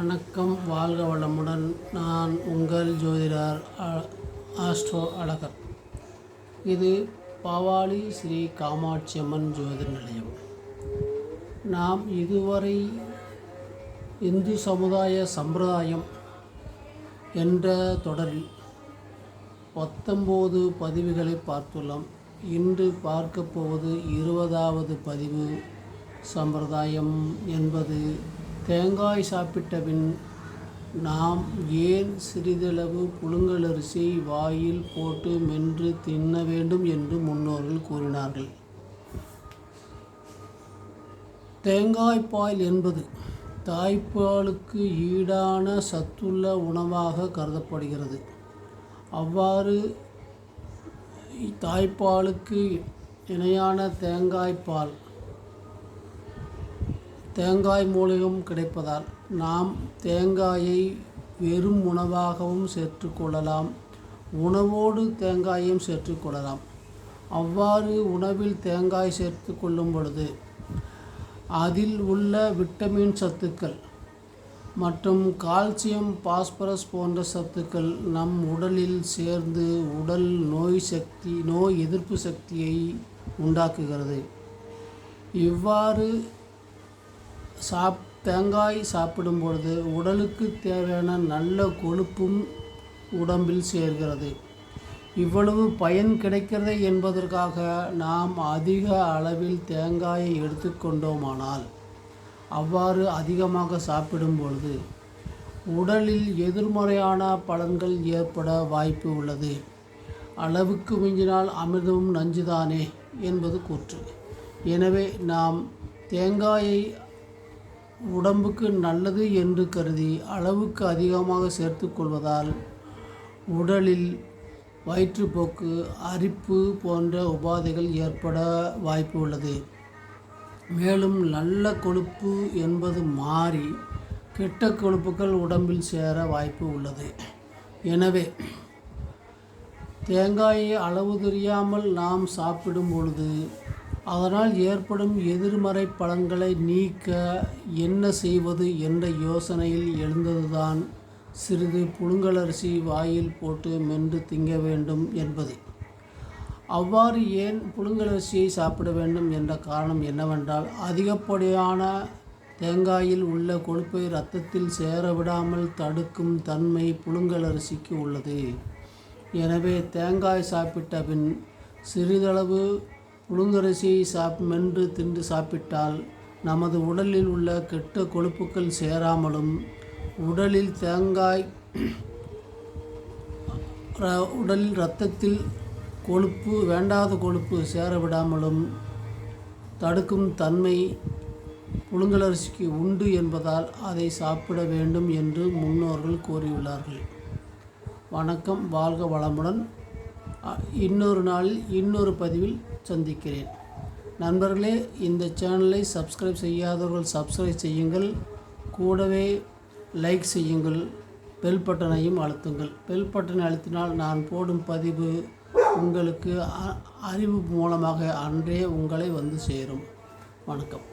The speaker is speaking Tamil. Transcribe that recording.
வணக்கம், வாழ்க வளமுடன். நான் உங்கள் ஜோதிடர் ஆஸ்ட்ரோ அழகர். இது பாவாளி ஸ்ரீ காமாட்சியம்மன் ஜோதிட நிலையம். நாம் இதுவரை இந்து சமுதாய சம்பிரதாயம் என்ற தொடரில் 19 பதிவுகளை பார்த்துள்ளோம். இன்று பார்க்க போவது 20வது பதிவு. சம்பிரதாயம் என்பது தேங்காய் சாப்பிட்ட பின் நாம் ஏன் சிறிதளவு புழுங்கலரிசி வாயில் போட்டு மென்று தின்ன வேண்டும் என்று முன்னோர்கள் கூறினார்கள். தேங்காய்பால் என்பது தாய்ப்பாலுக்கு ஈடான சத்துள்ள உணவாக கருதப்படுகிறது. அவ்வாறு தாய்ப்பாலுக்கு இணையான தேங்காய் மூலிகம் கிடைப்பதால் நாம் தேங்காயை வெறும் உணவாகவும் சேர்த்துக்கொள்ளலாம், உணவோடு தேங்காயையும் சேர்த்துக்கொள்ளலாம். அவ்வாறு உணவில் தேங்காய் சேர்த்து கொள்ளும் பொழுது அதில் உள்ள விட்டமின் சத்துக்கள் மற்றும் கால்சியம், பாஸ்பரஸ் போன்ற சத்துக்கள் நம் உடலில் சேர்ந்து உடல் நோய் எதிர்ப்பு சக்தியை உண்டாக்குகிறது. இவ்வாறு தேங்காய் சாப்பிடும் பொழுது உடலுக்கு தேவையான நல்ல கொழுப்பும் உடம்பில் சேர்கிறது. இவ்வளவு பயன் கிடைக்கிறது என்பதற்காக நாம் அதிக அளவில் தேங்காயை எடுத்துக்கொண்டோமானால், அவ்வாறு அதிகமாக சாப்பிடும் பொழுது உடலில் எதிர்மறையான பலன்கள் ஏற்பட வாய்ப்பு உள்ளது. அளவுக்கு மிஞ்சினால் அமிர்தமும் நஞ்சுதானே என்பது கூற்று. எனவே நாம் தேங்காயை உடம்புக்கு நல்லது என்று கருதி அளவுக்கு அதிகமாக சேர்த்து கொள்வதால் உடலில் வயிற்றுப்போக்கு, அரிப்பு போன்ற உபாதைகள் ஏற்பட வாய்ப்பு உள்ளது. மேலும் நல்ல கொழுப்பு என்பது மாறி கெட்ட கொழுப்புகள் உடம்பில் சேர வாய்ப்பு உள்ளது. எனவே தேங்காயை அளவு தெரியாமல் நாம் சாப்பிடும் பொழுது அதனால் ஏற்படும் எதிர்மறை பலன்களை நீக்க என்ன செய்வது என்ற யோசனையில் எழுந்ததுதான் சிறிது புழுங்கலரிசி வாயில் போட்டு மென்று திங்க வேண்டும் என்பது. அவ்வாறு ஏன் புழுங்கலரிசியை சாப்பிட வேண்டும் என்ற காரணம் என்னவென்றால், அதிகப்படியான தேங்காயில் உள்ள கொழுப்பை இரத்தத்தில் சேரவிடாமல் தடுக்கும் தன்மை புழுங்கலரிசிக்கு உள்ளது. எனவே தேங்காய் சாப்பிட்ட பின் சிறிதளவு புழுங்கரிசியை மென்று தின்று சாப்பிட்டால் நமது உடலில் உள்ள கெட்ட கொழுப்புக்கள் சேராமலும் உடலில் இரத்தத்தில் வேண்டாத கொழுப்பு சேரவிடாமலும் தடுக்கும் தன்மை புழுங்கலரிசிக்கு உண்டு என்பதால் அதை சாப்பிட வேண்டும் என்று முன்னோர்கள் கூறியுள்ளார்கள். வணக்கம், வாழ்க வளமுடன். இன்னொரு நாளில் இன்னொரு பதிவில் சந்திக்கிறேன். நண்பர்களே, இந்த சேனலை சப்ஸ்கிரைப் செய்யாதவர்கள் சப்ஸ்கிரைப் செய்யுங்கள். கூடவே லைக் செய்யுங்கள். பெல் பட்டனையும் அழுத்துங்கள். பெல் பட்டனை அழுத்தினால் நான் போடும் பதிவு உங்களுக்கு அறிவு மூலமாக அன்றே உங்களை வந்து சேரும். வணக்கம்.